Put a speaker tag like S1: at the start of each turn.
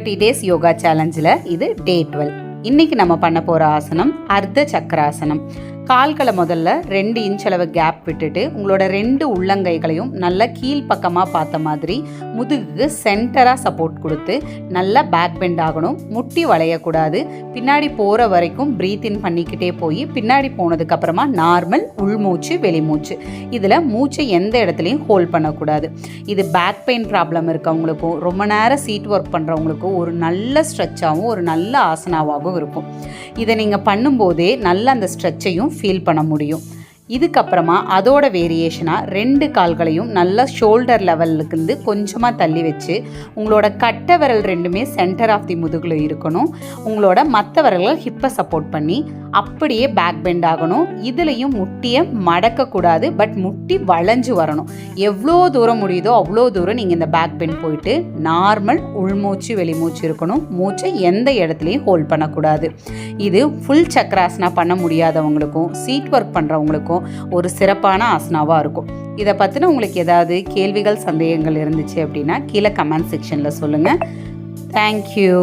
S1: 50 days yoga சேலஞ்சில் இது டே 12. இன்னைக்கு நம்ம பண்ண போகிற ஆசனம் அர்த்த சக்கராசனம். கால்களை முதல்ல 2 இன்ச் அளவு கேப் விட்டுட்டு உங்களோட 2 உள்ளங்கைகளையும் நல்லா கீழ்ப்பக்கமாக பார்த்த மாதிரி முதுகுக்கு சென்டராக சப்போர்ட் கொடுத்து நல்லா பேக் பெண்ட் ஆகணும். முட்டி வளையக்கூடாது. பின்னாடி போகிற வரைக்கும் ப்ரீத் இன் பண்ணிக்கிட்டே போய் பின்னாடி போனதுக்கப்புறமா நார்மல் உள்மூச்சு வெளிமூச்சு. இதில் மூச்சை எந்த இடத்துலையும் ஹோல்ட் பண்ணக்கூடாது. இது பேக் பெயின் ப்ராப்ளம் இருக்கவங்களுக்கும் ரொம்ப நேரம் சீட் ஒர்க் பண்ணுறவங்களுக்கும் ஒரு நல்ல ஸ்ட்ரெச்சாகவும் ஒரு நல்ல ஆசனாவாகவும் இருக்கும். இதை நீங்கள் பண்ணும்போதே நல்ல அந்த ஸ்ட்ரெச்சையும் ஃபீல் பண்ண முடியும். இதுக்கப்புறமா அதோட வேரியேஷனாக 2 கால்களையும் நல்லா ஷோல்டர் லெவலுக்கு கொஞ்சமாக தள்ளி வச்சு உங்களோட கட்டை விரல் 2மே சென்டர் ஆஃப் தி முதுகில் இருக்கணும். உங்களோட மற்ற விரல்கள் ஹிப்பை சப்போர்ட் பண்ணி அப்படியே பேக் பெண்ட் ஆகணும். இதுலேயும் முட்டியை மடக்கக்கூடாது, பட் முட்டி வளைஞ்சு வரணும். எவ்வளோ தூரம் முடியுதோ அவ்வளோ தூரம் நீங்கள் இந்த பேக் பெண்ட் போயிட்டு நார்மல் உள்மூச்சு வெளிமூச்சு இருக்கணும். மூச்சை எந்த இடத்துலையும் ஹோல்ட் பண்ணக்கூடாது. இது ஃபுல் சக்கராசனா பண்ண முடியாதவங்களுக்கும் சீட் ஒர்க் பண்ணுறவங்களுக்கும் ஒரு சிறப்பான ஆசனாவாக இருக்கும். இதை பற்றின உங்களுக்கு ஏதாவது கேள்விகள் சந்தேகங்கள் இருந்துச்சு அப்படின்னா கீழே கமெண்ட் செக்ஷனில் சொல்லுங்கள். தேங்க்யூ.